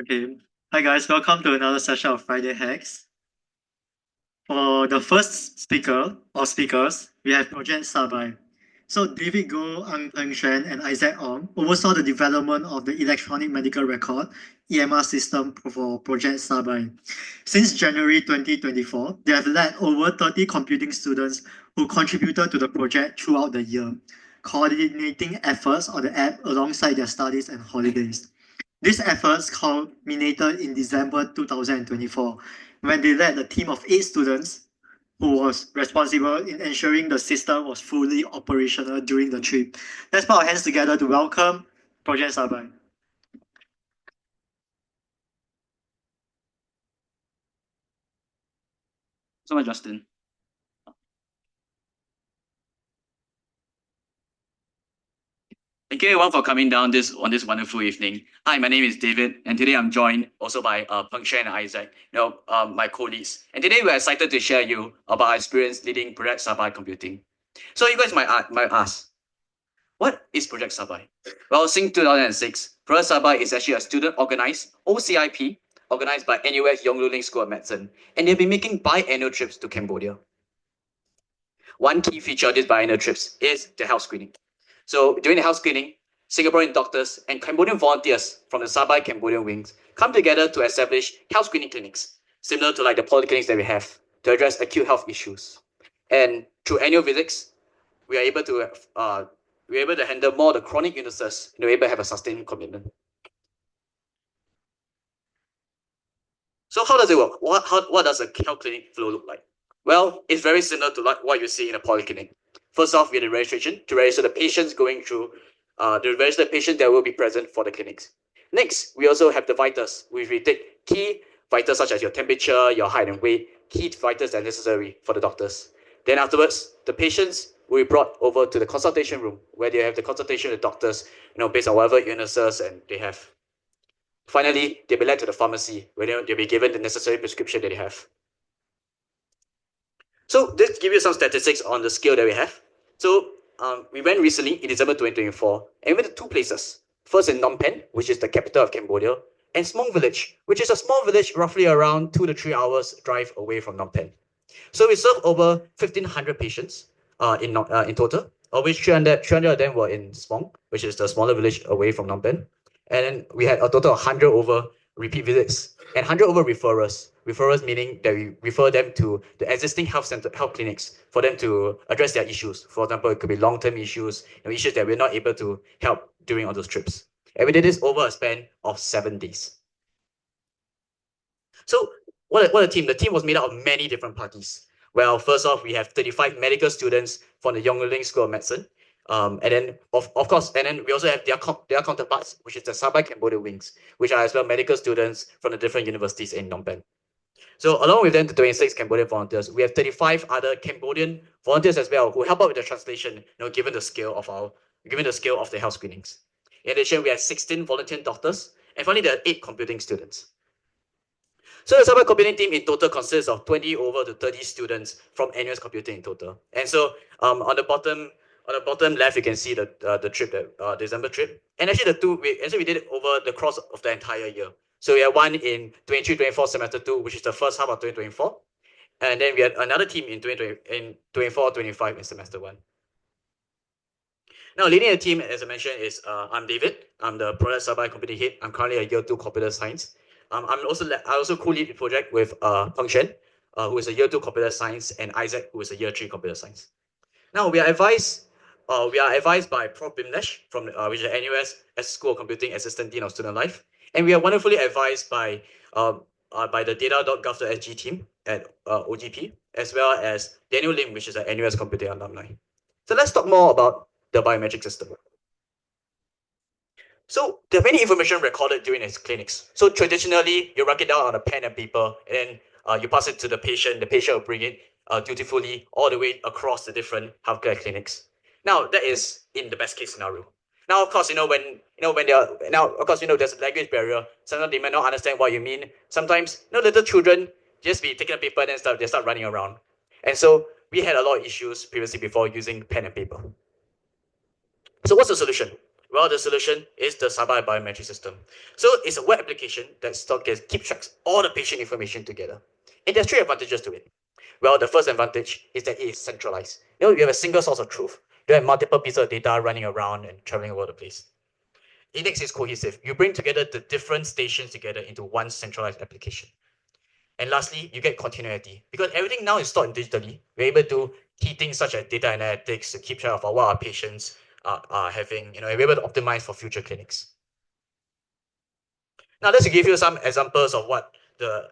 Okay. Hi guys, welcome to another session of Friday Hacks. For the first speaker or speakers, we have Project Sabai. So David Goh, Ang Peng Xuan, and Isaac Ong oversaw the development of the electronic medical record EMR system for Project Sabai. Since January 2024, they have led over 30 computing students who contributed to the project throughout the year, coordinating efforts on the app alongside their studies and holidays. These efforts culminated in December 2024 when they led a team of 8 students who was responsible in ensuring the system was fully operational during the trip. Let's put our hands together to welcome Project Sabai. So much, Justin. Thank you everyone for coming down on this wonderful evening. Hi, my name is David, and today I'm joined also by Peng Xuan and Isaac, my co-leads. And today we're excited to share you about our experience leading Project Sabai Computing. So you guys might ask, what is Project Sabai? Well, since 2006, Project Sabai is actually a student-organized OCIP organized by NUS Yong Lu Ling School of Medicine, and they've been making biannual trips to Cambodia. One key feature of these biannual trips is the health screening. So during the health screening, Singaporean doctors and Cambodian volunteers from the Sabai Cambodian wings come together to establish health screening clinics, similar to like the polyclinics that we have, to address acute health issues. And through annual visits, we are able to handle more of the chronic illnesses and we're able to have a sustained commitment. So how does it work? What does a health clinic flow look like? Well, it's very similar to like what you see in a polyclinic. First off, we have the registration to register the patients going through, to register the patient that will be present for the clinics. Next, we also have the vitals, which we take key vitals such as your temperature, your height and weight, key vitals that are necessary for the doctors. Then afterwards, the patients will be brought over to the consultation room where they have the consultation with the doctors, based on whatever illnesses and they have. Finally, they'll be led to the pharmacy where they'll be given the necessary prescription that they have. So this give you some statistics on the scale that we have. So we went recently in December 2024 and we went to two places. First in Phnom Penh, which is the capital of Cambodia, and Smong Village, which is a small village roughly around 2 to 3 hours drive away from Phnom Penh. So we served over 1,500 patients in total, of which 300 of them were in Smong, which is the smaller village away from Phnom Penh. And then we had a total of 100 over repeat visits and 100 over referrals. Referrals meaning that we refer them to the existing health clinics for them to address their issues. For example, it could be long-term issues, issues that we're not able to help during all those trips. And we did this over a span of 7 days. So what a team. The team was made up of many different parties. Well, first off, we have 35 medical students from the Yong Lu Ling School of Medicine. And then of course, and then we also have their counterparts, which is the Sabai Cambodia wings, which are as well medical students from the different universities in Phnom Penh. So along with them, the 26 Cambodian volunteers, we have 35 other Cambodian volunteers as well who help out with the translation, given the scale of the health screenings. In addition, we have 16 volunteer doctors, and finally there are 8 computing students. So the Sabai computing team in total consists of 20 over to 30 students from NUS computing in total. And so on the bottom left, you can see the trip, that December trip. And actually we did it over the course of the entire year. So we had one in 23-24 semester 2, which is the first half of 2024. And then we had another team in 24-25 in semester 1. Now, leading the team, as I mentioned, is I'm David. I'm the Project Sabai Computing Head. I'm currently a year 2 computer science. I also co-lead the project with Peng Xuan, who is a year 2 computer science, and Isaac, who is a year 3 computer science. Now, we are advised by Prof. Bimnesh from which is the NUS School of Computing Assistant Dean of Student Life, and we are wonderfully advised by the data.gov.sg team at OGP, as well as Daniel Lim, which is an NUS Computing alumni. So let's talk more about the biometric system. So there are many information recorded during these clinics. So traditionally, you write it down on a pen and paper, and then you pass it to the patient. The patient will bring it dutifully all the way across the different healthcare clinics. Now that is in the best case scenario. Now, of course, there's a language barrier. Sometimes they may not understand what you mean. Sometimes, little children just be taking a paper and then they start running around. And so we had a lot of issues previously before using pen and paper. So what's the solution? Well, the solution is the Sabai biometric system. So it's a web application that keeps track all the patient information together. And there's three advantages to it. Well, the first advantage is that it is centralized. You have a single source of truth. You have multiple pieces of data running around and traveling over the place. It makes it cohesive. You bring together the different stations together into one centralized application. And lastly, you get continuity because everything now is stored digitally. We're able to key things such as data analytics to keep track of what our patients are having. We're able to optimize for future clinics. Now, let's give you some examples of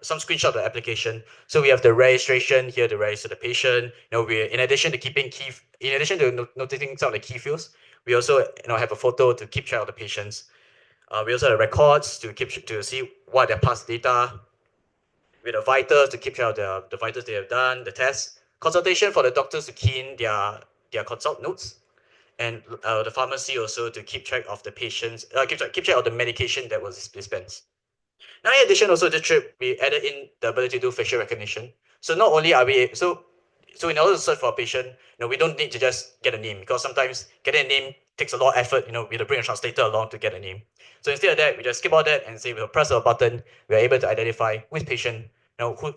some screenshot of the application. So we have the registration here to register the patient. We in addition to notating some of the key fields, we also have a photo to keep track of the patients. We also have records to see what their past data. With the vitals to keep track of the vitals they have done, the tests. Consultation for the doctors to key in their consult notes. And the pharmacy also to keep track of the patients, keep track of the medication that was dispensed. Now, in addition, also this trip, we added in the ability to do facial recognition. So not only are we so in order to search for a patient, we don't need to just get a name because sometimes getting a name takes a lot of effort. We have to bring a translator along to get a name. So instead of that, we just skip all that and say we'll press a button. We are able to identify which patient,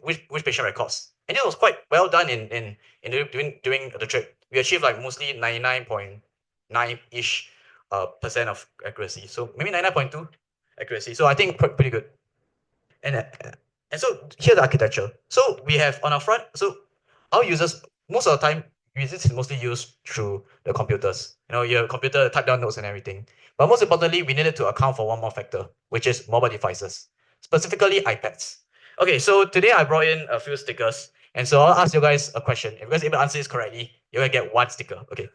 which patient records. And it was quite well done during the trip. We achieved like mostly 99.9-ish percent of accuracy. So maybe 99.2 accuracy. So I think pretty good. And, uh, and so here's the architecture. So we have on our front, so our users, most of the time, this is mostly used through the computers. Your computer type down notes and everything. But most importantly, we needed to account for one more factor, which is mobile devices, specifically iPads. Okay, so today I brought in a few stickers. And so I'll ask you guys a question. If you guys are able to answer this correctly, you're going to get one sticker. Okay.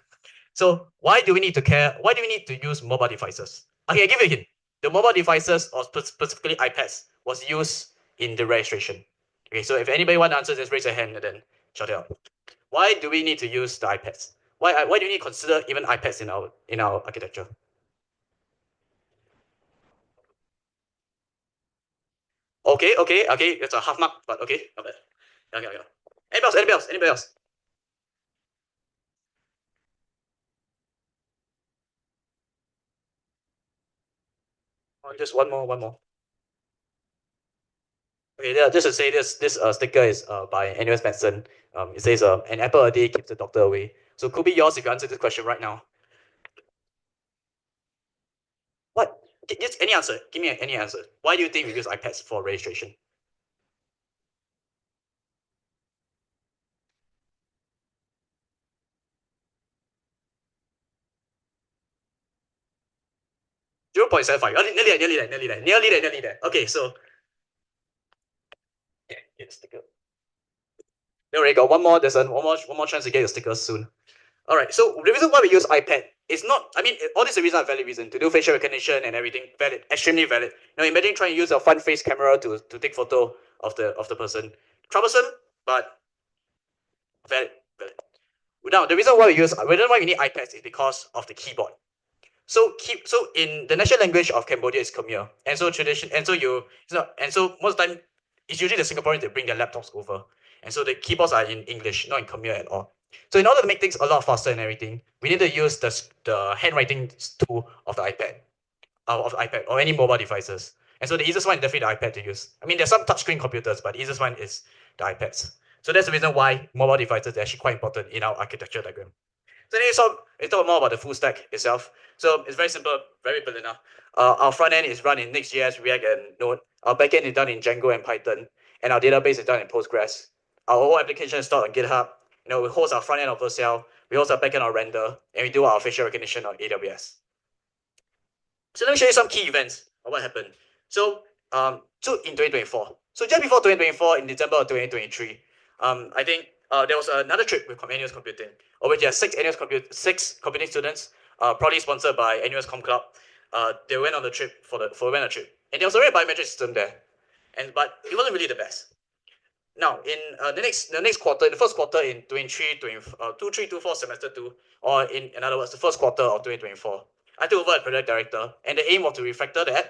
So why do we need to care? Why do we need to use mobile devices? Okay, I'll give you a hint. The mobile devices, or specifically iPads, was used in the registration. Okay, so if anybody want to answer, just raise your hand and then shout it out. Why do we need to use the iPads? Why do we need to consider even iPads in our architecture? Okay. It's a half mark, but okay, not bad. Okay. Anybody else? Anybody else? Anybody else? Oh, just one more, one more. Okay, yeah, just to say this sticker is by NUS Medicine. It says an apple a day keeps the doctor away. So could be yours if you answer this question right now. What? Just any answer. Give me any answer. Why do you think we use iPads for registration? 0.75. Nearly there. Okay, so yeah, get the sticker. There we go. One more. There's one more chance to get your stickers soon. All right. So the reason why we use iPad is not. I mean, all these reasons are valid reason to do facial recognition and everything. Valid, extremely valid. Imagine trying to use a front face camera to take photo of the person. Troublesome, but valid. Valid. Now the reason why we need iPads is because of the keyboard. So in the national language of Cambodia is Khmer, and so most of the time it's usually the Singaporeans that bring their laptops over, and so the keyboards are in English, not in Khmer at all. So in order to make things a lot faster and everything, we need to use the handwriting tool of the iPad or any mobile devices. And so the easiest one is definitely the iPad to use. I mean, there's some touchscreen computers, but the easiest one is the iPads. So that's the reason why mobile devices are actually quite important in our architecture diagram. So let's talk more about the full stack itself. So it's very simple, very vanilla. Our front end is run in Next.js, React, and Node. Our backend is done in Django and Python, and our database is done in Postgres. Our whole application is stored on GitHub. We host our front end on Vercel. We host our backend on Render, and we do our facial recognition on AWS. So let me show you some key events of what happened. So in 2024. So just before 2024, in December of 2023, I think there was another trip with NUS Computing, of which there are six computing students, probably sponsored by NUS Com Club. They went on the trip and there was already a biometric system there, but it wasn't really the best. Now, in the next quarter, in the first quarter in 23-24 semester 2, or in other words, the first quarter of 2024, I took over as project director, and the aim was to refactor the app,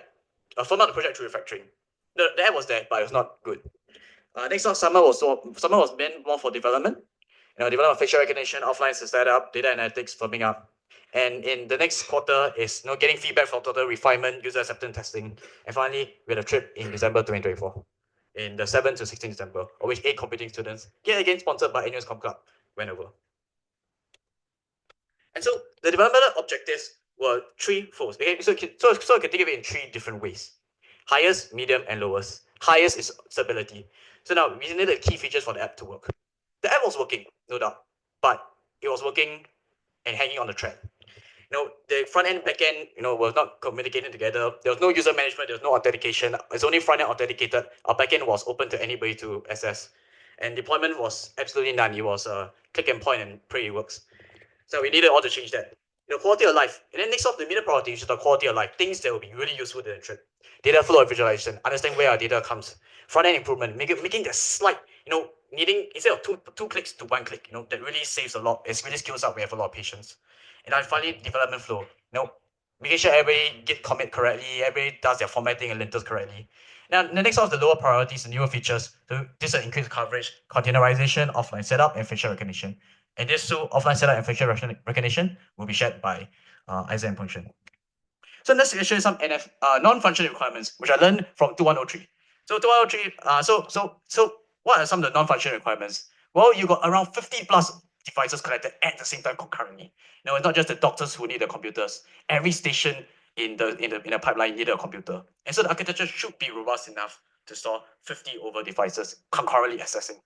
firm up the project through refactoring. The app was there, but it was not good. Next summer was meant more for development. Development of facial recognition, offline setup, data analytics, firming up. And in the next quarter is getting feedback from total refinement, user acceptance testing. And finally, we had a trip in December 2024, in the 7th to 16th December, of which 8 competing students, yet again sponsored by NUS Com Club, went over. And so the developmental objectives were threefold. Okay? So I can think of it in 3 different ways. Highest, medium, and lowest. Highest is stability. So now we needed the key features for the app to work. The app was working, no doubt, but it was working and hanging on the thread. The front end, back end, was not communicating together. There was no user management. There was no authentication. It's only front end authenticated. Our back end was open to anybody to access, and deployment was absolutely none. It was a click and point and pray it works. So we needed all to change that. Quality of life. And then next off the middle priority is the quality of life. Things that will be really useful in the trip. Data flow and visualization. Understand where our data comes. Front end improvement. Making the slight, needing instead of two clicks to 1 click. That really saves a lot. It really scales up. We have a lot of patience. And then finally, development flow. Making sure everybody get commit correctly, everybody does their formatting and linters correctly. Now, the next one is the lower priorities and newer features. So this will increase coverage, containerization, offline setup, and facial recognition. And this two, offline setup and facial recognition, will be shared by Isaac and Pengsheng. So let's show you some non-functional requirements, which I learned from 2103. So 2103, so what are some of the non-functional requirements? Well, you got around 50 plus devices connected at the same time concurrently. It's not just the doctors who need the computers. Every station in the pipeline needed a computer. And so the architecture should be robust enough to store 50 over devices concurrently accessing.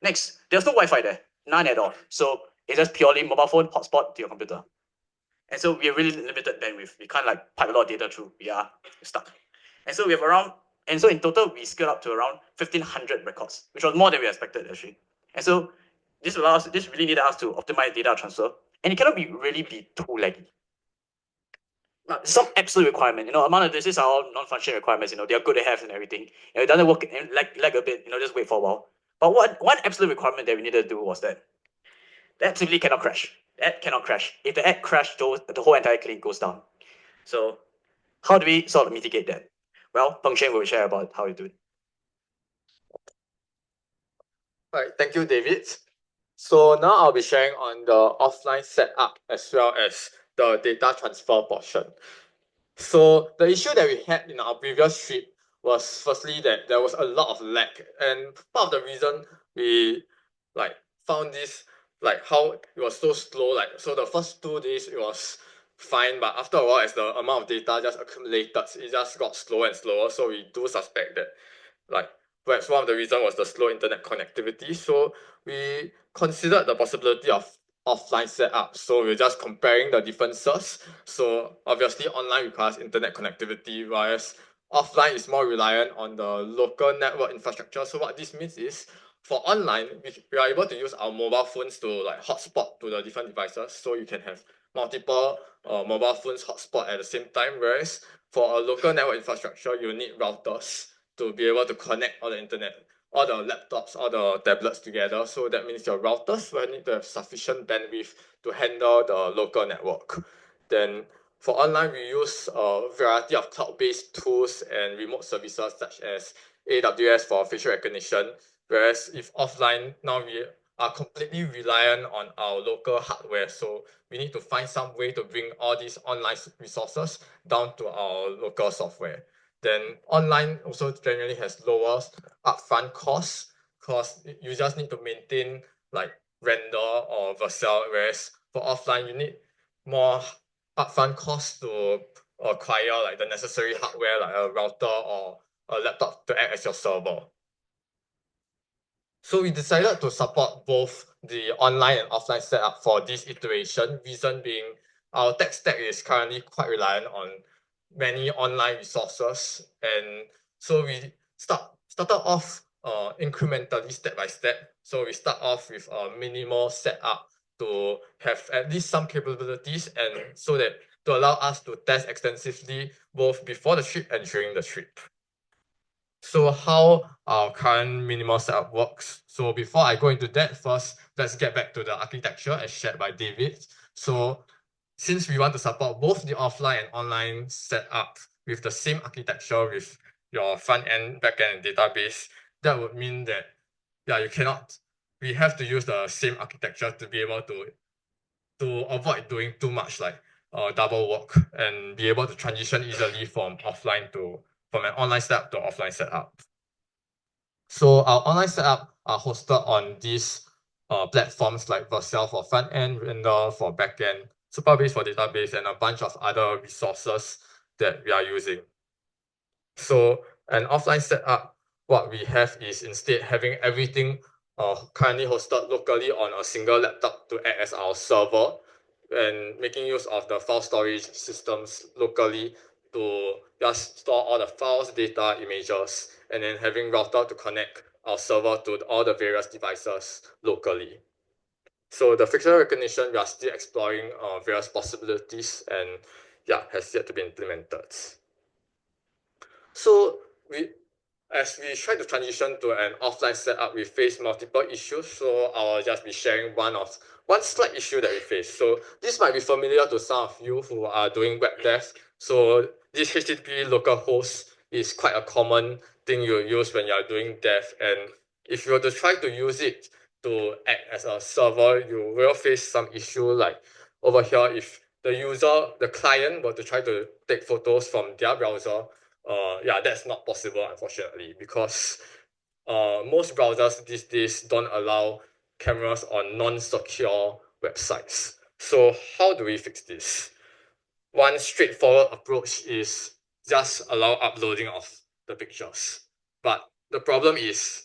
Next, there's no Wi-Fi there, none at all. So it's just purely mobile phone hotspot to your computer. And so we are really limited bandwidth. We can't pipe a lot of data through. We are stuck. And so we have and so in total, we scaled up to around 1,500 records, which was more than we expected actually. And so this really needed us to optimize data transfer, and it cannot really be too laggy. Now, some absolute requirement, among of this is our non-functional requirements, they are good to have and everything. It doesn't work and lag a bit, just wait for a while. But one absolute requirement that we needed to do was that the app simply cannot crash. The app cannot crash. If the app crashes, the whole entire clinic goes down. So how do we sort of mitigate that? Well, Pengsheng will share about how we do it. All right, thank you, David. So now I'll be sharing on the offline setup as well as the data transfer portion. So the issue that we had in our previous trip was firstly that there was a lot of lag, and part of the reason we found this how it was so slow. So the first 2 days it was fine, but after a while, as the amount of data just accumulated, it just got slower and slower. So we do suspect that perhaps one of the reasons was the slow internet connectivity. So we considered the possibility of offline setup. So we're just comparing the differences. So obviously online requires internet connectivity, whereas offline is more reliant on the local network infrastructure. So what this means is for online, we are able to use our mobile phones to hotspot to the different devices. So you can have multiple mobile phones hotspot at the same time, whereas for a local network infrastructure, you need routers to be able to connect all the internet, all the laptops, all the tablets together. So that means your routers will need to have sufficient bandwidth to handle the local network. Then for online, we use a variety of cloud-based tools and remote services such as AWS for facial recognition. Whereas if offline, now we are completely reliant on our local hardware. So we need to find some way to bring all these online resources down to our local software. Then online also generally has lower upfront costs because you just need to maintain render or Vercel, whereas for offline you need more upfront costs to acquire the necessary hardware like a router or a laptop to act as your server. So we decided to support both the online and offline setup for this iteration. Reason being, our tech stack is currently quite reliant on many online resources, and so we started off incrementally, step by step. So we start off with a minimal setup to have at least some capabilities, and so that to allow us to test extensively both before the trip and during the trip. So how our current minimal setup works. So before I go into that, first, let's get back to the architecture as shared by David. So since we want to support both the offline and online setup with the same architecture with your front end, back end, and database, that would mean that we have to use the same architecture to be able to to avoid doing too much like double work and be able to transition easily from an online setup to offline setup. So our online setup are hosted on these platforms like Vercel for front end, Render for back end, Supabase for database, and a bunch of other resources that we are using. So an offline setup, what we have is instead having everything currently hosted locally on a single laptop to act as our server, and making use of the file storage systems locally to just store all the files, data, images, and then having router to connect our server to all the various devices locally. So the facial recognition, we are still exploring various possibilities, and yeah, has yet to be implemented. So as we try to transition to an offline setup, we face multiple issues. So I'll just be sharing one slight issue that we face. So this might be familiar to some of you who are doing web dev. So this HTTP localhost is quite a common thing you use when you're doing dev. And if you were to try to use it to act as a server, you will face some issue like over here, if the client were to try to take photos from their browser, yeah, that's not possible, unfortunately, because most browsers these days don't allow cameras on non-secure websites. So how do we fix this? One straightforward approach is just allow uploading of the pictures. But the problem is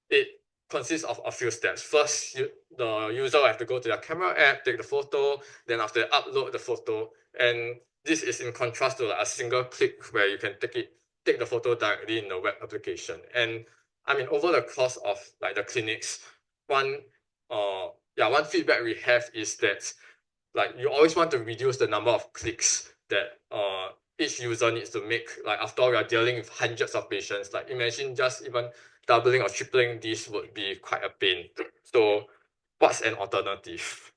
it consists of a few steps. First, the user will have to go to their camera app, take the photo, then after upload the photo. And this is in contrast to like a single click where you can take the photo directly in the web application. And I mean, over the course of like the clinics, one feedback we have is that like you always want to reduce the number of clicks that each user needs to make. Like after all, we are dealing with hundreds of patients. Like imagine just even doubling or tripling this would be quite a pain. So what's an alternative?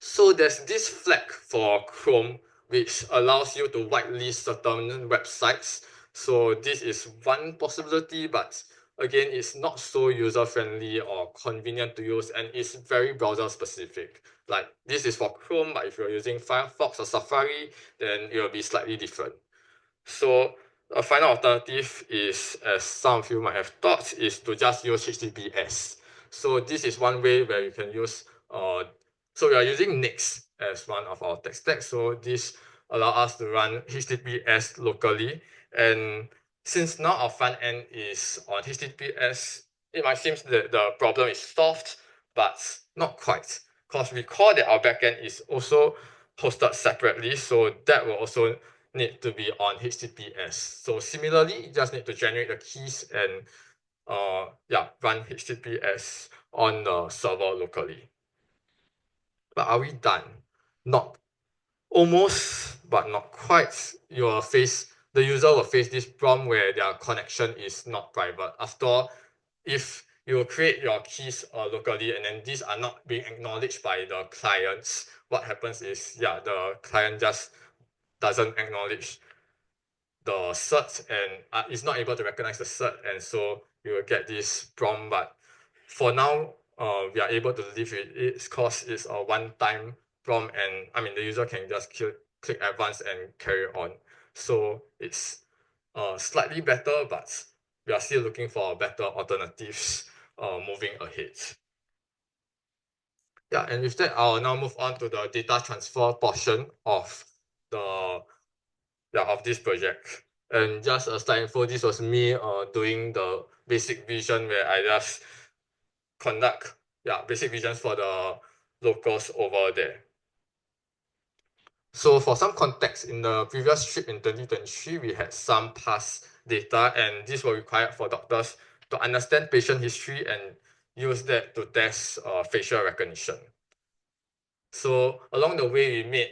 So there's this flag for Chrome which allows you to whitelist certain websites. So this is one possibility, but again, it's not so user-friendly or convenient to use, and it's very browser-specific. Like this is for Chrome, but if you're using Firefox or Safari, then it will be slightly different. So a final alternative is, as some of you might have thought, is to just use HTTPS. So this is one way where you can use, so we are using Nix as one of our tech stacks. So this allows us to run HTTPS locally. And since now our front end is on HTTPS, it might seem that the problem is solved, but not quite. Because recall that our backend is also hosted separately. So that will also need to be on HTTPS. So similarly, you just need to generate the keys and run HTTPS on the server locally. But are we done? Not almost, but not quite. The user will face this problem where their connection is not private. After all, if you create your keys locally and then these are not being acknowledged by the clients, what happens is, the client just doesn't acknowledge the cert and is not able to recognize the cert, and so you will get this prompt. But for now, we are able to live with it because it's a one-time prompt, and I mean the user can just click advance and carry on. So it's slightly better, but we are still looking for better alternatives moving ahead. Yeah, and with that, I'll now move on to the data transfer portion of this project. And just a slight info, this was me doing the basic vision where I just conduct basic visions for the locals over there. So for some context, in the previous trip in 2023, we had some past data, and this was required for doctors to understand patient history and use that to test facial recognition. So along the way, we made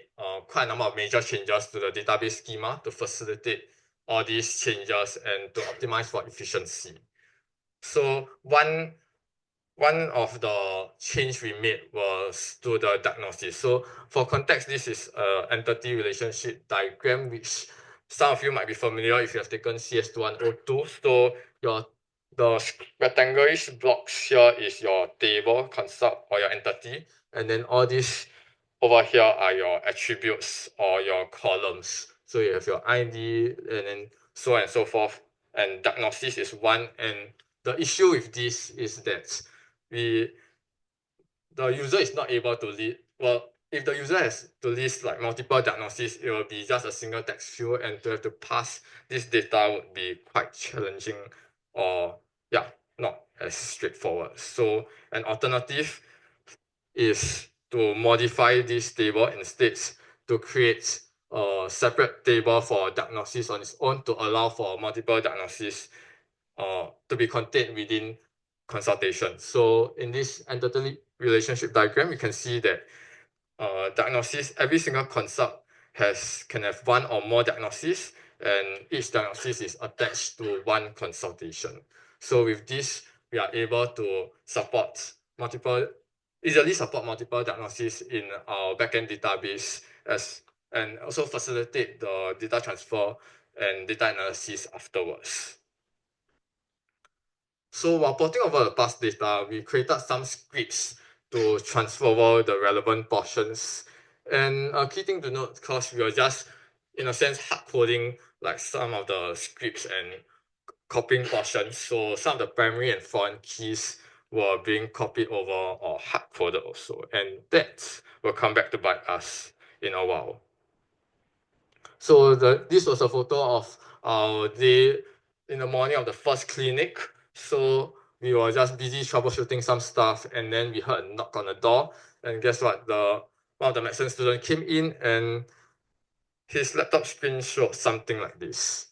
quite a number of major changes to the database schema to facilitate all these changes and to optimize for efficiency. So one of the change we made was to the diagnosis. So for context, this is an entity relationship diagram, which some of you might be familiar if you have taken CS2102. So the rectangleish blocks here is your table concept or your entity. And then all these over here are your attributes or your columns. So you have your ID and then so on and so forth. And diagnosis is one. And the issue with this is that the user is not able to lead. Well, if the user has to list like multiple diagnoses, it will be just a single text field, and to have to pass this data would be quite challenging, or yeah, not as straightforward. So an alternative is to modify this table instead to create a separate table for diagnosis on its own to allow for multiple diagnoses to be contained within consultation. So in this entity relationship diagram, you can see that diagnosis, every single consult can have one or more diagnoses, and each diagnosis is attached to one consultation. So with this, we are able to easily support multiple diagnoses in our backend database and also facilitate the data transfer and data analysis afterwards. So while porting over the past data, we created some scripts to transfer over the relevant portions. And a key thing to note, because we are just, in a sense, hard coding like some of the scripts and copying portions. So some of the primary and foreign keys were being copied over or hard coded also. And that will come back to bite us in a while. So this was a photo of our day in the morning of the first clinic. So we were just busy troubleshooting some stuff, and then we heard a knock on the door. And guess what? One of the medicine students came in, and his laptop screen showed something like this.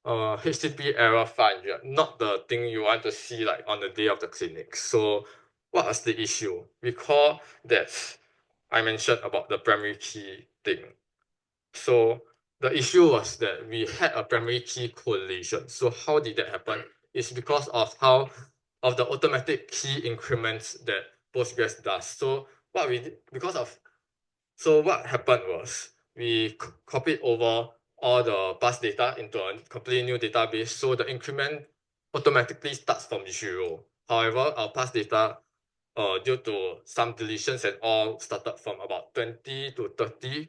HTTP error 500, not the thing you want to see like on the day of the clinic. So what was the issue? Recall that I mentioned about the primary key thing. So the issue was that we had a primary key correlation. So how did that happen? It's because of the automatic key increments that Postgres does. So what happened was we copied over all the past data into a completely new database. So the increment automatically starts from 0. However, our past data, due to some deletions and all, started from about 20 to 30.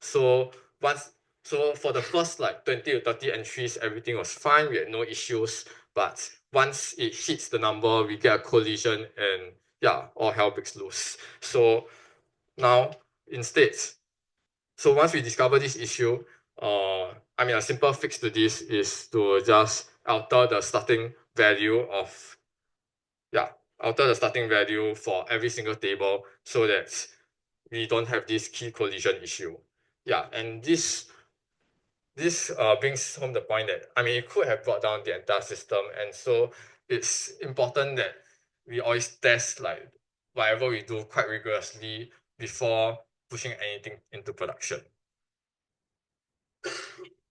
So for the first like 20 to 30 entries, everything was fine. We had no issues. But once it hits the number, we get a collision, and yeah, all hell breaks loose. So now instead, so once we discover this issue, a simple fix to this is to just alter the starting value for every single table so that we don't have this key collision issue. Yeah, and this brings home the point that, it could have brought down the entire system. And so it's important that we always test like whatever we do quite rigorously before pushing anything into production.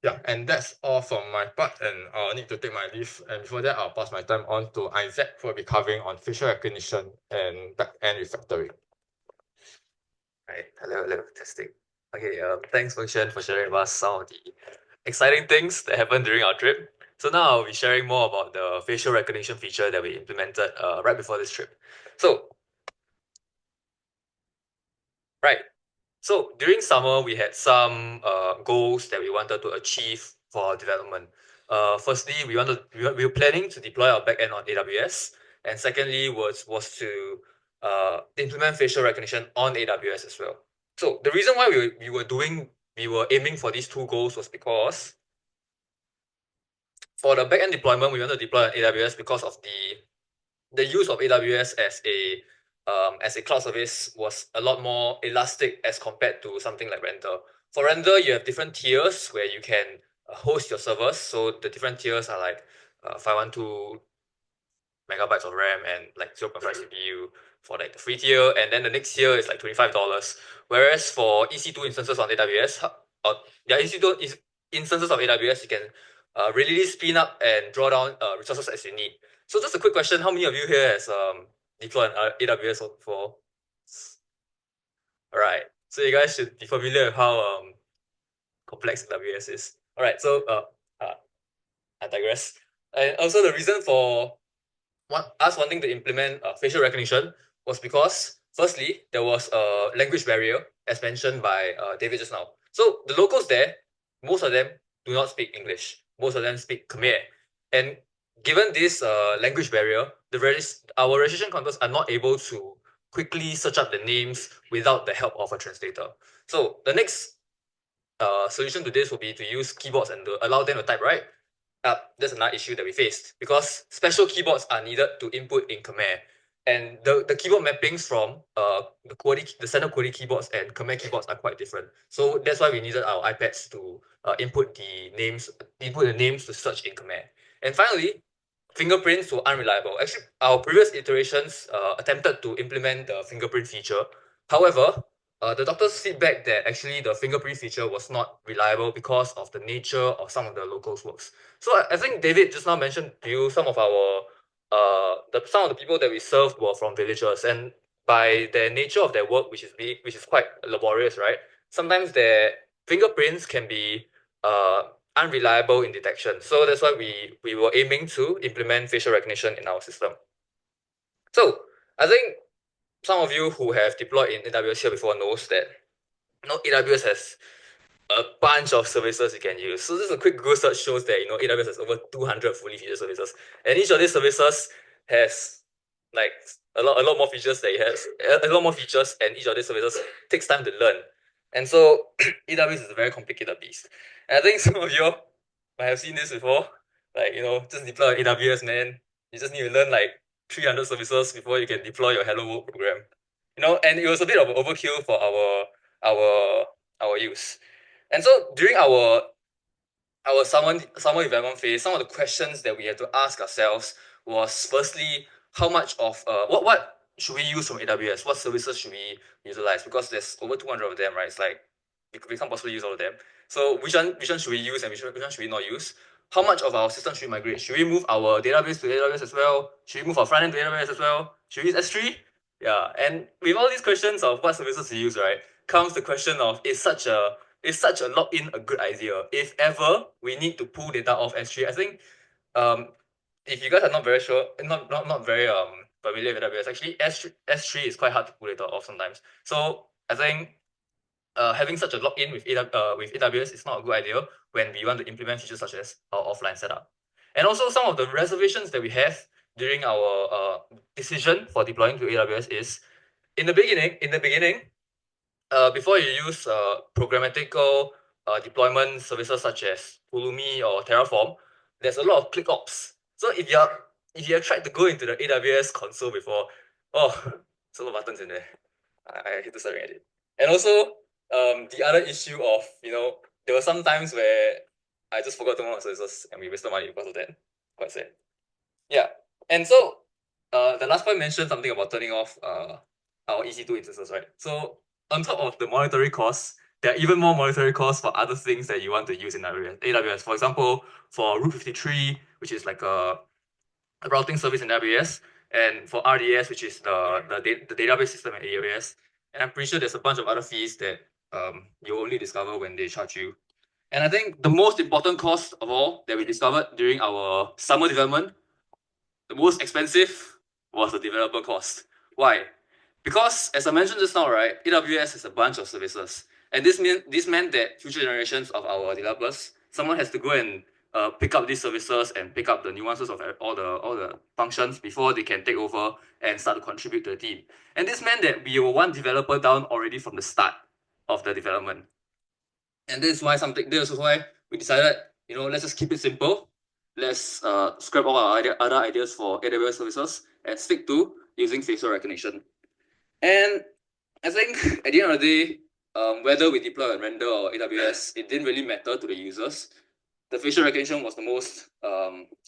Yeah, and that's all from my part, and I'll need to take my leave. And before that, I'll pass my time on to Isaac, who will be covering on facial recognition and back-end refactoring. Right. Hello, testing. Okay, thanks Function for sharing with us some of the exciting things that happened during our trip. So now I'll be sharing more about the facial recognition feature that we implemented right before this trip. So during summer, we had some goals that we wanted to achieve for our development. Firstly, we were planning to deploy our backend on AWS, and secondly was to implement facial recognition on AWS as well. So the reason why we were aiming for these two goals was because for the backend deployment, we wanted to deploy on AWS because of the use of AWS as a cloud service was a lot more elastic as compared to something like Render. For Render, you have different tiers where you can host your servers. So the different tiers are like 512 megabytes of RAM and like 0.5 CPU for like the free tier, and then the next tier is like $25. Whereas for EC2 instances on AWS, EC2 instances of AWS, you can really spin up and draw down resources as you need. So just a quick question: how many of you here has deployed on AWS before? All right, so you guys should be familiar with how complex AWS is. All right, so I digress. And also the reason for us wanting to implement facial recognition was because Firstly, there was a language barrier, as mentioned by David just now. So the locals there, most of them do not speak English. Most of them speak Khmer. And given this language barrier, our registration counters are not able to quickly search up the names without the help of a translator. So the next solution to this will be to use keyboards and to allow them to type right. That's another issue that we faced because special keyboards are needed to input in Khmer. And the keyboard mappings from the standard QWERTY keyboards and Khmer keyboards are quite different. So that's why we needed our iPads to input the names to search in Khmer. And finally, fingerprints were unreliable. Actually, our previous iterations attempted to implement the fingerprint feature. However, the doctor's feedback that actually the fingerprint feature was not reliable because of the nature of some of the locals' works. So I think David just now mentioned to you some of some of the people that we served were from villagers, and by the nature of their work, which is quite laborious, right? Sometimes their fingerprints can be unreliable in detection. So that's why we were aiming to implement facial recognition in our system. So I think some of you who have deployed in AWS here before knows that AWS has a bunch of services you can use. So just a quick Google search shows that AWS has over 200 fully featured services, and each of these services has like a lot more features that it has, a lot more features, and each of these services takes time to learn. And so AWS is a very complicated beast. And I think some of you might have seen this before, like just deploy AWS, man. You just need to learn like 300 services before you can deploy your Hello World program. And it was a bit of an overkill for our use. And so during our summer development phase, some of the questions that we had to ask ourselves was firstly, how much of what should we use from AWS? What services should we utilize? Because there's over 200 of them, right? It's like we can't possibly use all of them. So which one should we use and which one should we not use? How much of our system should we migrate? Should we move our database to AWS as well? Should we move our front end to AWS as well? Should we use S3? Yeah, and with all these questions of what services to use, right, comes the question of is such a login a good idea? If ever we need to pull data off S3, I think if you guys are not very sure, not very familiar with AWS, actually S3 is quite hard to pull data off sometimes. So I think having such a login with AWS is not a good idea when we want to implement features such as our offline setup. And also some of the reservations that we have during our decision for deploying to AWS is in the beginning, before you use programmatical deployment services such as Pulumi or Terraform, there's a lot of click ops. So if you have tried to go into the AWS console before, there's a lot of buttons in there. I hate to staring at it. And also, the other issue of there were some times where I just forgot to mount services and we wasted money because of that. Quite sad. Yeah, and so the last point mentioned something about turning off our EC2 instances, right? So on top of the monetary costs, there are even more monetary costs for other things that you want to use in AWS. For example, for Route 53, which is like a routing service in AWS, and for RDS, which is the database system in AWS. And I'm pretty sure there's a bunch of other fees that you only discover when they charge you. And I think the most important cost of all that we discovered during our summer development, the most expensive was the developer cost. Why? Because as I mentioned just now, right, AWS has a bunch of services, and this meant that future generations of our developers, someone has to go and pick up these services and pick up the nuances of all the functions before they can take over and start to contribute to the team. And this meant that we were one developer down already from the start of the development. And this is why we decided, let's just keep it simple. Let's scrap all our other ideas for AWS services and stick to using facial recognition. And I think at the end of the day, whether we deploy on Render or AWS, it didn't really matter to the users. The facial recognition was the most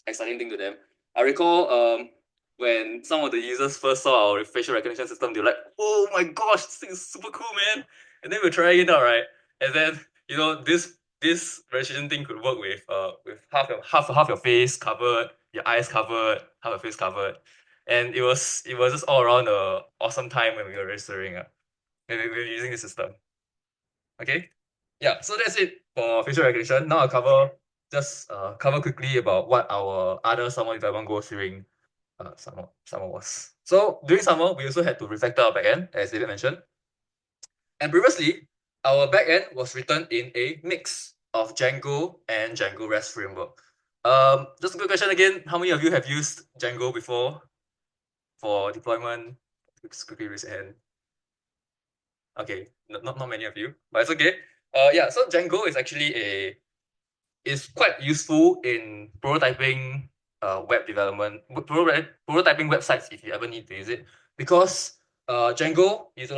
exciting thing to them. I recall when some of the users first saw our facial recognition system, they were like, "Oh my gosh, this thing is super cool, man!" And then we're trying it out, right? And then this registration thing could work with half your face covered, your eyes covered, half your face covered, and it was just all around a awesome time when we were registering when we were using the system. Okay, yeah. So that's it for facial recognition. Now I'll cover quickly about what our other summer development goals during summer was. So during summer, we also had to refactor our backend, as David mentioned. And previously, our backend was written in a mix of Django and Django REST framework. Just a quick question again. How many of you have used Django before for deployment? Just quickly raise your hand. Okay, not many of you, but it's okay. Yeah, so Django is actually is quite useful in prototyping web development, prototyping websites if you ever need to use it, because Django is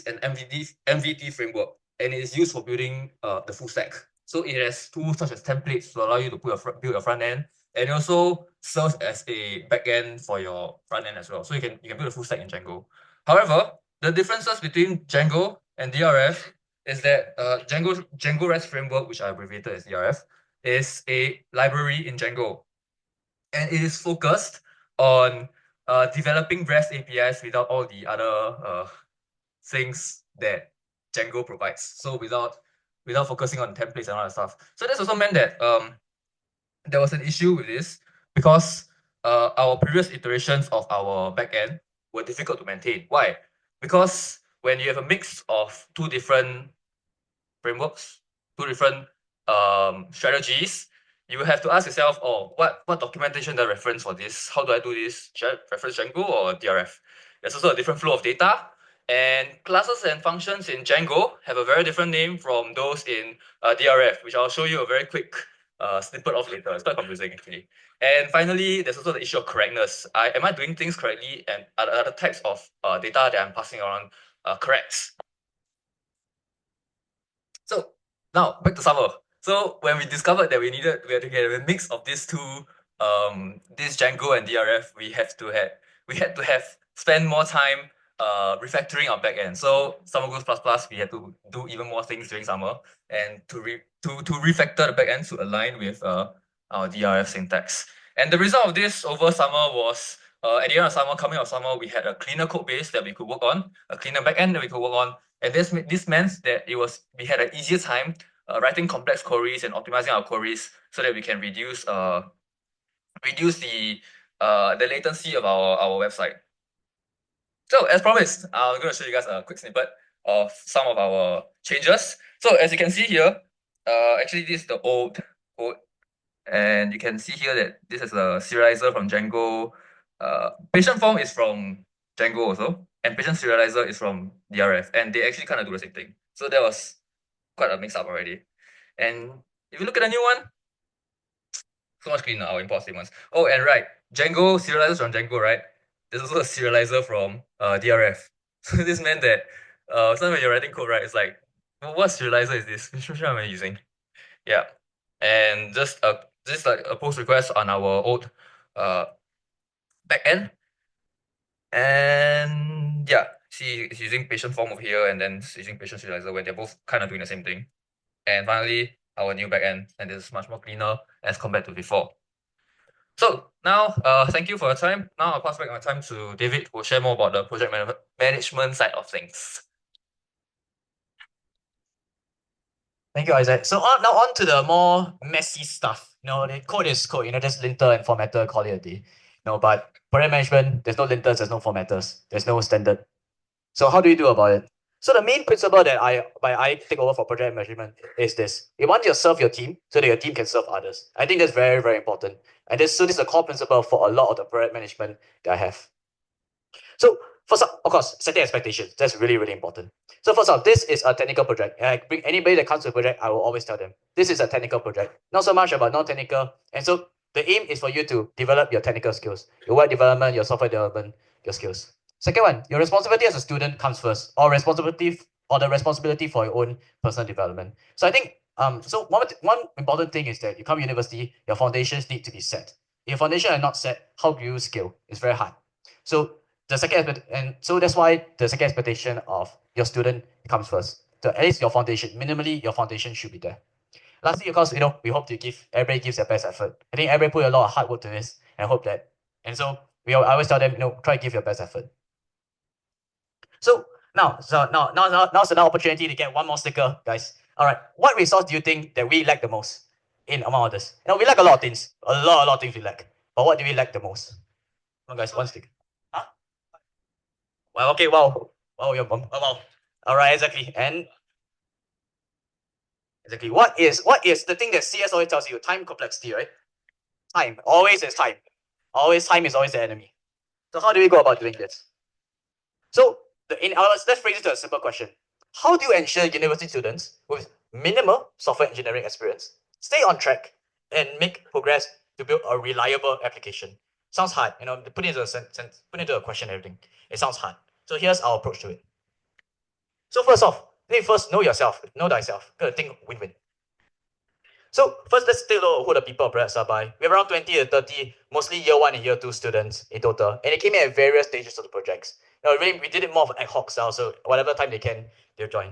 an MVT framework, and it is used for building the full stack. So it has tools such as templates to allow you to build your front end, and it also serves as a backend for your front end as well. So you can build a full stack in Django. However, the differences between Django and DRF is that Django REST framework, which I abbreviated as DRF, is a library in Django, and it is focused on developing REST APIs without all the other things that Django provides. So without focusing on templates and all that stuff. So this also meant that there was an issue with this because our previous iterations of our backend were difficult to maintain. Why? Because when you have a mix of two different frameworks, two different strategies, you have to ask yourself, oh, what documentation do I reference for this? How do I do this? Should I reference Django or DRF? There's also a different flow of data, and classes and functions in Django have a very different name from those in DRF, which I'll show you a very quick snippet of later. It's quite confusing actually. And finally, there's also the issue of correctness. Am I doing things correctly, and are the types of data that I'm passing around correct? So now back to summer. So when we discovered that we had to get a mix of these two, this Django and DRF, we had to have spend more time refactoring our backend. So Summer Goals Plus, we had to do even more things during summer, and to refactor the backend to align with our DRF syntax. And the result of this over summer was at the end of summer, coming out of summer, we had a cleaner code base that we could work on, a cleaner backend that we could work on, and this meant that we had an easier time writing complex queries and optimizing our queries so that we can reduce the latency of our website. So as promised, I'm going to show you guys a quick snippet of some of our changes. So as you can see here, actually this is the old code, and you can see here that this is a serializer from Django. Patient form is from Django also, and patient serializer is from DRF, and they actually kind of do the same thing. So that was quite a mix up already. And if you look at the new one, so much cleaner, our import statements. Oh, and right, Django serializers from Django, right? There's also a serializer from DRF. So this meant that sometimes when you're writing code, right, it's like, well, what serializer is this? Which one am I using? Yeah. And just like a post request on our old backend. And yeah, see, it's using patient form over here, and then it's using patient serializer, where they're both kind of doing the same thing. And finally, our new backend, and this is much more cleaner as compared to before. So now, thank you for your time. Now I'll pass back my time to David, who will share more about the project management side of things. Thank you, Isaac. So now on to the more messy stuff. The code is code, just linter and formatter, call it a day. But project management, there's no linters, there's no formatters, there's no standard. So how do you do about it? So the main principle that I take over for project management is this. You want to serve your team so that your team can serve others. I think that's very, very important. And this is a core principle for a lot of the project management that I have. So first up, of course, setting expectations. That's really, really important. So first off, this is a technical project. And I bring anybody that comes to the project, I will always tell them, this is a technical project. Not so much about non-technical. And so the aim is for you to develop your technical skills, your web development, your software development, your skills. Second one, your responsibility as a student comes first, or the responsibility for your own personal development. So I think so one important thing is that you come to university, your foundations need to be set. If your foundation are not set, how do you scale? It's very hard. So the second and so that's why the second expectation of your student comes first. So at least your foundation, minimally your foundation should be there. Lastly, of course, we hope to everybody gives their best effort. I think everybody put a lot of hard work to this, and hope that. And so I always tell them, try to give your best effort. So now's an opportunity to get one more sticker, guys. All right, what resource do you think that we lack the most in among others? We lack a lot of things. A lot of things we lack. But what do we lack the most? Come on, guys, one stick. Huh? Well, okay, wow. Wow, you're wow. All right, exactly. And exactly, what is the thing that CS always tells you? Time complexity, right? Time. Always is time. Always time is always the enemy. So how do we go about doing this? So let's phrase it to a simple question. How do you ensure university students with minimal software engineering experience stay on track and make progress to build a reliable application? Sounds hard, to put into a question, everything. It sounds hard. So here's our approach to it. So first off, first know yourself, know thyself. Gotta think win-win. So first, let's take a look at who the people of Perhaps are by. We have around 20 to 30, mostly year 1 and year 2 students in total. And they came in at various stages of the projects. Really, we did it more of an ad hoc style, so whatever time they can, they'll join.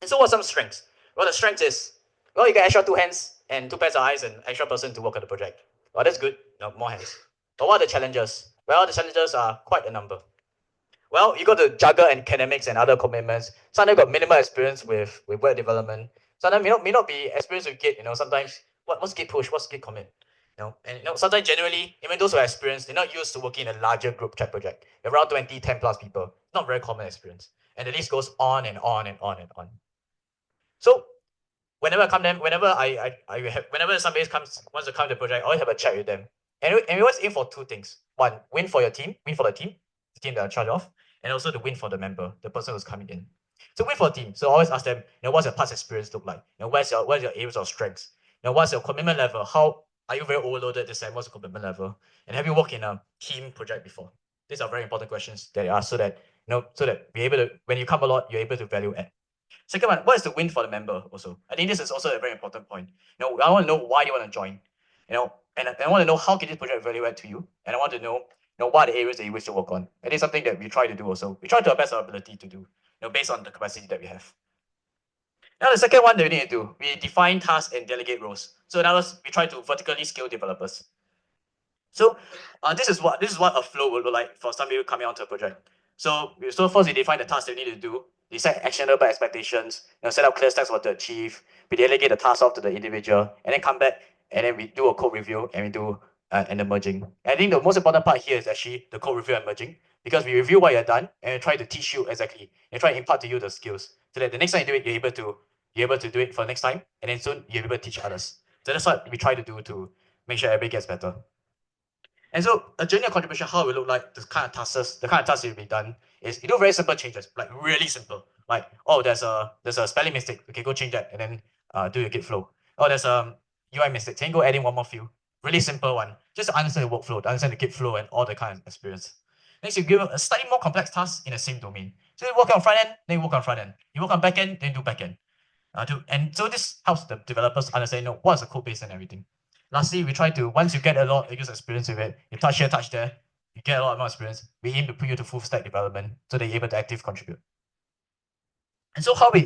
And so what are some strengths? Well, the strength is, you get extra 2 hands and 2 pairs of eyes and extra person to work on the project. Well, that's good. More hands. But what are the challenges? Well, the challenges are quite a number. Well, you got to juggle academics and other commitments. Sometimes got minimal experience with web development. Sometimes may not be experienced with Git. Sometimes what's Git push, what's Git commit. And sometimes generally, even those who are experienced, they're not used to working in a larger group chat project. Around 20, 10 plus people. Not very common experience. And the list goes on and on and on and on. So whenever somebody wants to come to the project, I always have a chat with them. And we always aim for 2 things. 1, win for the team the team that are charged of, and also the win for the member, the person who's coming in. So win for the team. So I always ask them, what's your past experience look like? Where's your areas of strengths? What's your commitment level? How are you very overloaded this time? What's the commitment level? And have you worked in a team project before? These are very important questions that they ask so that we're able to, when you come a lot, you're able to value add. Second one, what is the win for the member also? I think this is also a very important point. I want to know why you want to join. And I want to know how can this project value add to you. And I want to know, what are the areas that you wish to work on. And it's something that we try to do also. We try to our best our ability to do, based on the capacity that we have. Now the second one that we need to do, we define tasks and delegate roles. So in other words, we try to vertically scale developers. So this is what a flow will look like for some people coming onto a project. So first we define the tasks that we need to do, we set actionable expectations, set up clear steps for to achieve, we delegate the task off to the individual, and then come back and then we do a code review and we do an emerging. And I think the most important part here is actually the code review and merging, because we review what you've done and we try to teach you exactly, and try to impart to you the skills so that the next time you do it, you're able to do it for the next time, and then soon you're able to teach others. So that's what we try to do to make sure everybody gets better. And so a journey of contribution, how it will look like, the kind of tasks that will be done is you do very simple changes, like really simple. Like, oh, there's a spelling mistake. Okay, go change that and then do your Git flow. Oh, there's a UI mistake. Then go add in one more field. Really simple one. Just to understand the workflow, to understand the Git flow and all the kind of experience. Next, you give a slightly more complex task in the same domain. So you work on front end, then you work on front end. You work on back end, then do back end. And so this helps the developers understand, what's the code base and everything. Lastly, we try to, once you get a lot of user experience with it, you touch here, touch there, you get a lot more experience, we aim to put you to full stack development so that you're able to actively contribute. And so how we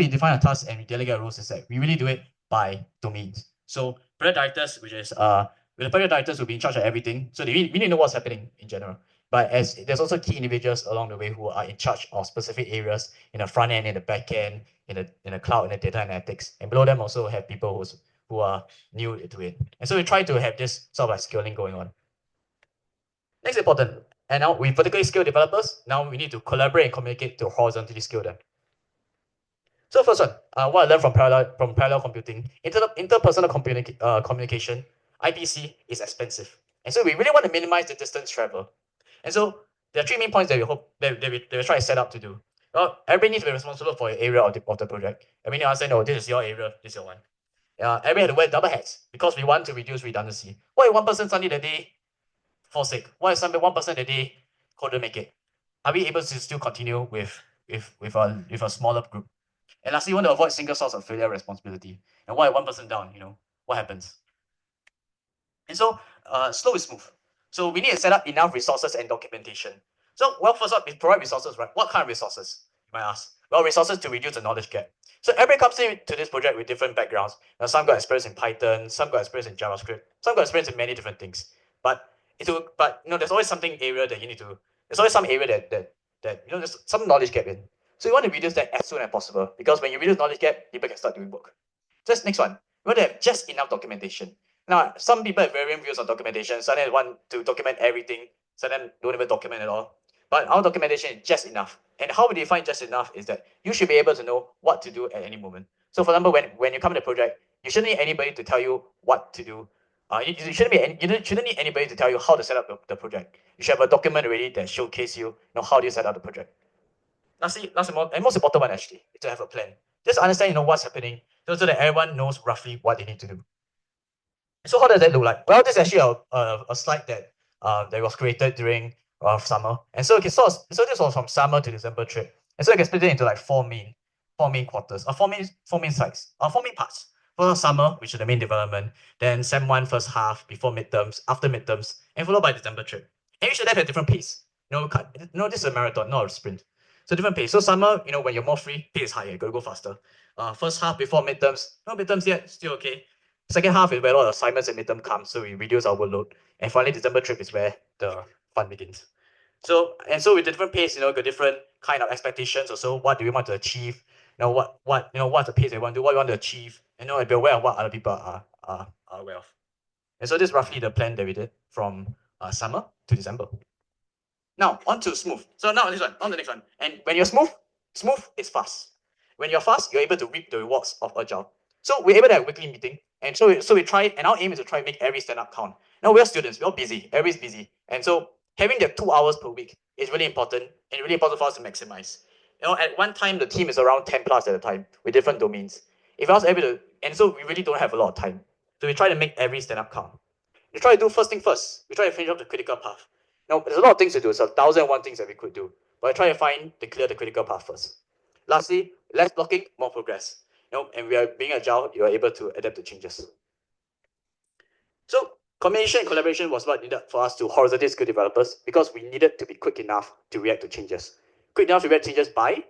define our tasks and we delegate roles is that we really do it by domains. So project directors, which is the project directors will be in charge of everything. So we need to know what's happening in general. But as there's also key individuals along the way who are in charge of specific areas in the front end, in the back end, in the cloud, in the data analytics. And below them also have people who are new to it. And so we try to have this sort of like scaling going on. Next important, and now we vertically scale developers. Now we need to collaborate and communicate to horizontally scale them. So first one, what I learned from parallel computing, interpersonal communication, IPC is expensive. And so we really want to minimize the distance travel. And so there are 3 main points that we hope that we try to set up to do. Well, everybody needs to be responsible for your area of the project. And we need to understand, this is your area, this is your one. Everybody had to wear double hats because we want to reduce redundancy. What if one person suddenly that day fall sick? What if one person that day couldn't make it? Are we able to still continue with a smaller group? And lastly, you want to avoid single source of failure responsibility. And what if one person down, what happens? And so slow is smooth. So we need to set up enough resources and documentation. So, well, first up, we provide resources, right? What kind of resources, you might ask? Well, resources to reduce the knowledge gap. So everybody comes into this project with different backgrounds. Now, some got experience in Python, some got experience in JavaScript, some got experience in many different things. But there's always something area that you need to. There's always some area that there's some knowledge gap in. So you want to reduce that as soon as possible, because when you reduce knowledge gap, people can start doing work. Just next one, you want to have just enough documentation. Now, some people have varying views on documentation. Some want to document everything Some of them don't even document at all. But our documentation is just enough. And how we define just enough is that you should be able to know what to do at any moment. So for example, when you come to the project, you shouldn't need anybody to tell you what to do. You shouldn't need anybody to tell you how to set up the project. You should have a document already that showcase you know how do you set up the project. Lastly, and most important one actually, is to have a plan. Just understand what's happening so that everyone knows roughly what they need to do. So how does that look like? Well, this is actually a slide that was created during summer. And so this was from summer to December trip. And so you can split it into like four main quarters, four main sites, four main parts. First summer, which is the main development, then Sem 1 first half, before midterms, after midterms, and followed by December trip. And you should have a different pace. This is a marathon, not a sprint. So different pace. So summer, when you're more free, pace is higher, you gotta go faster. First half before midterms, no midterms yet, still okay. Second half is where a lot of assignments and midterm come, so we reduce our workload. And finally, December trip is where the fun begins. So with different pace, got different kind of expectations. Also, what do we want to achieve? What's the pace we want to do? What we want to achieve? And be aware of what other people are aware of. And so this is roughly the plan that we did from summer to December. Now on to smooth. So now this one, on the next one. And when you're smooth is fast. When you're fast, you're able to reap the rewards of agile. So we're able to have a weekly meeting, and so we try, and our aim is to try and make every stand-up count. Now we're students, we're all busy, everybody's busy, and so having the 2 hours per week is really important, and really important for us to maximize. At one time the team is around 10 plus at a time with different domains. If I was able to, and so we really don't have a lot of time, so we try to make every stand-up count. We try to do first thing first. We try to finish up the critical path. Now there's a lot of things to do, so 1,001 things that we could do, but I try to clear the critical path first. Lastly, less blocking, more progress. And we are being agile, you are able to adapt to changes. So combination and collaboration was what needed for us to horizontally skill developers, because we needed to be quick enough to react to changes. Quick enough to react to changes by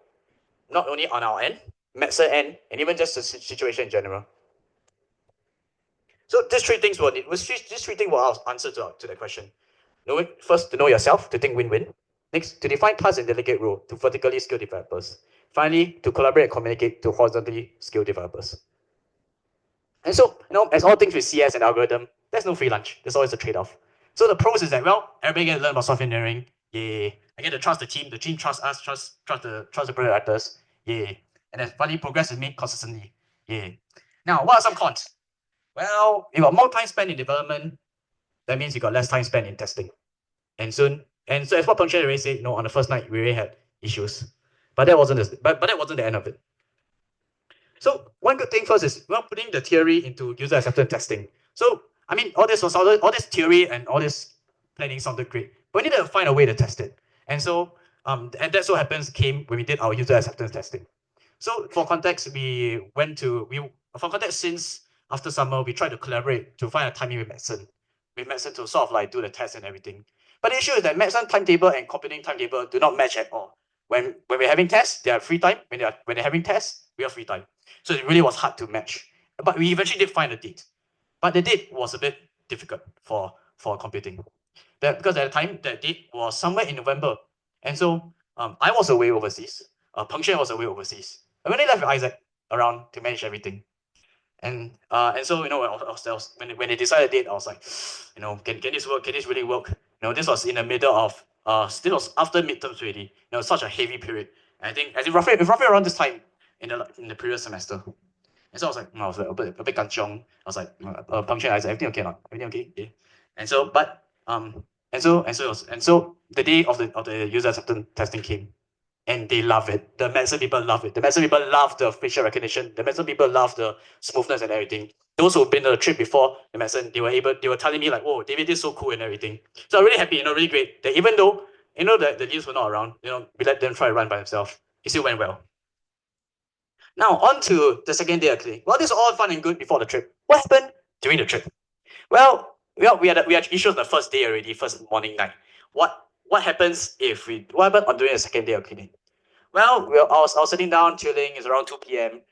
not only on our end, medicine end, and even just the situation in general. So these three things were our answer to the question. First, to know yourself, to think win-win. Next, to define tasks and delegate role to vertically skilled developers. Finally, to collaborate and communicate to horizontally skilled developers. And so, as all things with CS and algorithm, there's no free lunch. There's always a trade-off. So the pros is that, everybody gets to learn about software engineering. Yay. I get to trust the team trusts us, trust the project directors. Yay. And then finally, progress is made consistently. Yay. Now, what are some cons? Well, you got more time spent in development, that means you got less time spent in testing. And so as what Peng Xuan already said, on the first night we already had issues. But that wasn't the end of it. So one good thing first is putting the theory into user acceptance testing. So all this theory and all this planning sounded great, but we needed to find a way to test it. And so and that's what came when we did our user acceptance testing. So for context, since after summer, we tried to collaborate to find a timing with medicine to sort of do the test and everything. But the issue is that medicine timetable and computing timetable do not match at all. When we're having tests, they are free time. When they're having tests, we have free time. So it really was hard to match. But we eventually did find a date. But the date was a bit difficult for computing. Because at the time, that date was somewhere in November. And so I was away overseas. Peng Xuan was away overseas. I really left with Isaac around to manage everything. And so when they decided the date, I was like, can this work? Can this really work? This was in the middle of still was after midterms already. Such a heavy period. And I think roughly around this time in the previous semester. And so I was like a bit kanchiong. I was like, Peng Xuan, Isaac, everything okay or not? Everything okay? Yeah. And so the day of the user acceptance testing came. And they love it. The medicine people love it. The medicine people love the facial recognition. The medicine people love the smoothness and everything. Those who've been on the trip before the medicine, they were telling me like, "Whoa, David, this is so cool and everything." So I'm really happy, really great. That even though the leads were not around, we let them try to run by themselves. It still went well. Now on to the second day of clinic. Well, this is all fun and good before the trip. What happened during the trip? Well, we had issues the first day already, first morning night. What happens what happened during the second day of clinic? Well, I was sitting down, chilling. It's around 2 p.m.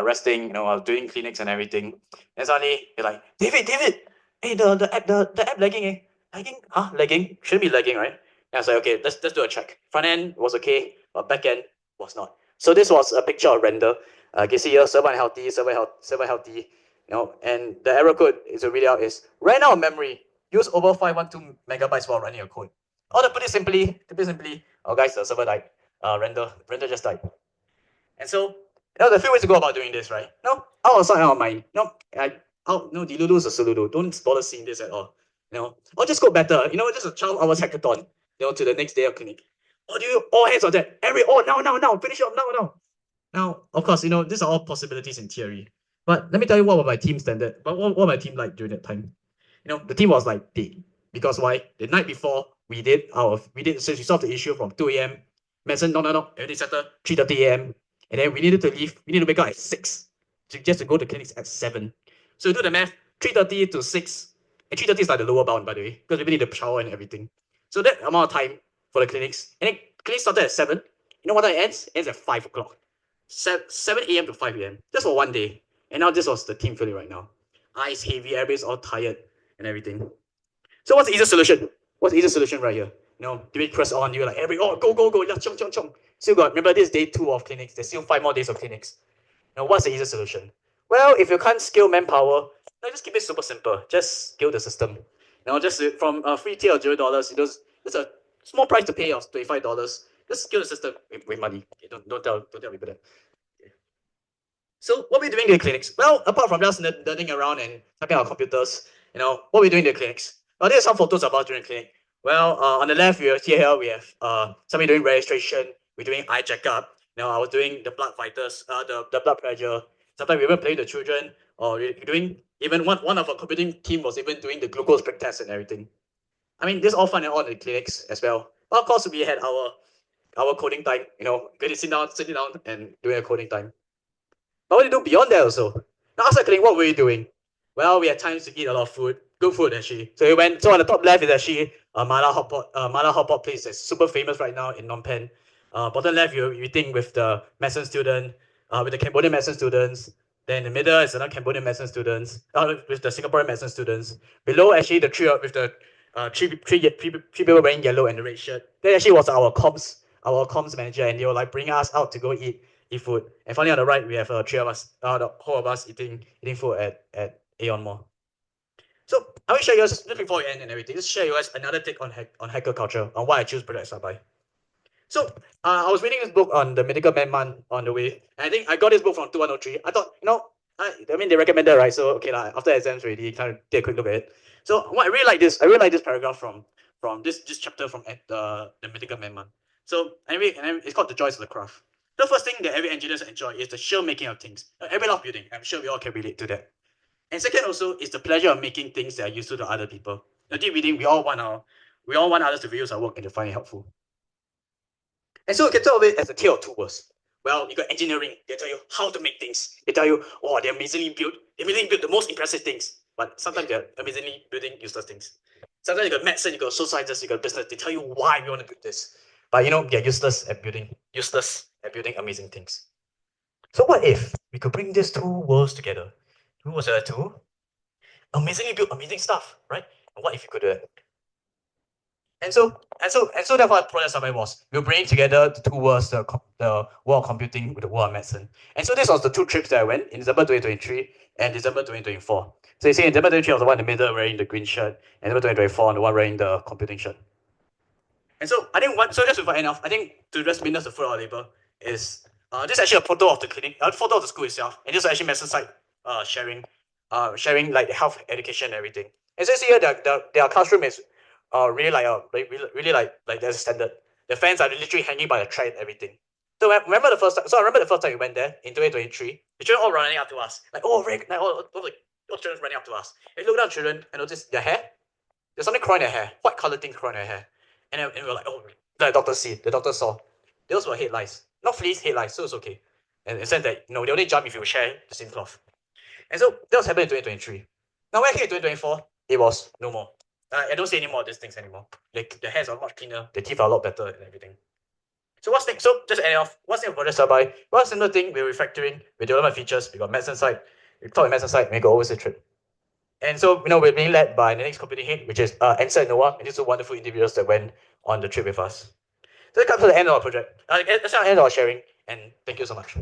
Resting. I was doing clinics and everything. And suddenly, you're like, David, hey, the app lagging, eh? Lagging? Huh? Lagging? Shouldn't be lagging, right? And I was like, okay, let's do a check. Front end was okay, but back end was not. So this was a picture of render. You can see here, server unhealthy, server healthy. And the error code is a readout is ran out of memory. Use over 512 megabytes while running your code. Or to put it simply, oh guys, the server died. Render just died. And so, the few ways to go about doing this, right? No, out of sight, out of mind. Dilulu is a Suludu. Don't bother seeing this at all. Or just go better. Just a 12 hours hackathon, to the next day of clinic. Or do you all hands on that? Now, finish it up now. Now, of course, these are all possibilities in theory. But let me tell you what my team standard, what my team like during that time. The team was like dead. Because why? The night before, since we solved the issue from 2 a.m. Medicine, no, everything settled, 3:30 a.m. And then we needed to leave, we need to wake up at 6 just to go to clinics at 7. So do the math, 3:30 to 6. And 3:30 is like the lower bound, by the way, because we need to shower and everything. So that amount of time for the clinics. And then clinics started at 7. You know what time it ends? It ends at 5 o'clock. 7 a.m. to 5 a.m. Just for one day. And now this was the team feeling right now. Eyes heavy, everybody's all tired and everything. So what's the easiest solution? What's the easiest solution right here? Do we press on? You're like, go, yeah, chong. Still got, remember this is day 2 of clinics. There's still 5 more days of clinics. Now, what's the easiest solution? Well, if you can't scale manpower, just keep it super simple. Just scale the system. Just from a free tier of $0, it's a small price to pay of $25. Just scale the system with money. Okay, don't tell people that. Okay. So what are we doing in the clinics? Well, apart from just nerding around and typing on computers, what are we doing in the clinics? Well, there's some photos about during clinic. Well, on the left, we have somebody doing registration. We're doing eye checkup. I was doing the blood vitals, the blood pressure. Sometimes we were playing the children, or we're doing even one of our computing team was even doing the glucose prick test and everything. I mean, this is all fun and all in the clinics as well. But of course, we had our coding time. Getting sitting down and doing a coding time. But what do you do beyond that also? Now, after clinic, what were you doing? Well, we had times to eat a lot of food. Good food, actually. So on the top left is actually a mala hotpot place that's super famous right now in Phnom Penh. Bottom left, you're eating with the medicine student, with the Cambodian medicine students. Then in the middle is another Cambodian medicine students, with the Singaporean medicine students. Below, actually, the three with the three people wearing yellow and the red shirt. That actually was our comms manager, and they were like bringing us out to go eat food. And finally, on the right, we have three of us, the whole of us eating food at Aeon Mall. So I will share you guys, just before we end and everything, just share you guys another take on hacker culture, on why I choose Project Sabai. So I was reading this book on the medical man on the way, and I think I got this book from 2103. I thought, I mean they recommended, right? So okay, after exams already, kind of take a quick look at it. So what I really like this paragraph from this chapter from the medical man. So anyway, and it's called The Joys of the Craft. The first thing that every engineer enjoy is the sheer making of things. Every love building, I'm sure we all can relate to that. And second also is the pleasure of making things that are useful to other people. Deep reading, we all want others to reuse our work and to find it helpful. And so you can think of it as a tale of two worlds. Well, you got engineering, they tell you how to make things. They tell you, they're amazingly built the most impressive things. But sometimes they're amazingly building useless things. Sometimes you got medicine, you got social sciences, you got business, they tell you why we want to build this. But they're useless at building amazing things. So what if we could bring these two worlds together? Two worlds are two amazingly built amazing stuff, right? And what if you could do it? And so that's what Project Sabai was. We were bringing together the two worlds, the world of computing with the world of medicine. And so this was the 2 trips that I went in December 2023 and December 2024. So you see, in December 2023, I was the one in the middle wearing the green shirt, and December 2024, I'm the one wearing the computing shirt. And so I think just before I end off, I think to just witness the fruit of our labor is this is actually a photo of the clinic, a photo of the school itself, and this is actually medicine site sharing like health education and everything. And so here their classroom is really like there's a standard. The fans are literally hanging by a thread and everything. So I remember the first time we went there in 2023. The children all running up to us, like Rick, like all children running up to us. And you look down children and notice their hair. There's something crawling in their hair, white colored thing crawling in their hair. And we were like, the doctor saw. Those were head lice. Not fleas, head lice, so it's okay. And in the sense that, they only jump if you share the same cloth. And so that was happening in 2023. Now when I came in 2024, it was no more. I don't see any more of these things anymore. Like the hairs are much cleaner, the teeth are a lot better and everything. So what's next? So just end off, what's next for Project Sabai? Well, similar thing, we're refactoring, we develop features, we got medicine side, we talk medicine side, we got overseas trip. And so, we're being led by the next computing head, which is Ansa and Noah, and these are wonderful individuals that went on the trip with us. So that comes to the end of our project. That's the end of our sharing, and thank you so much.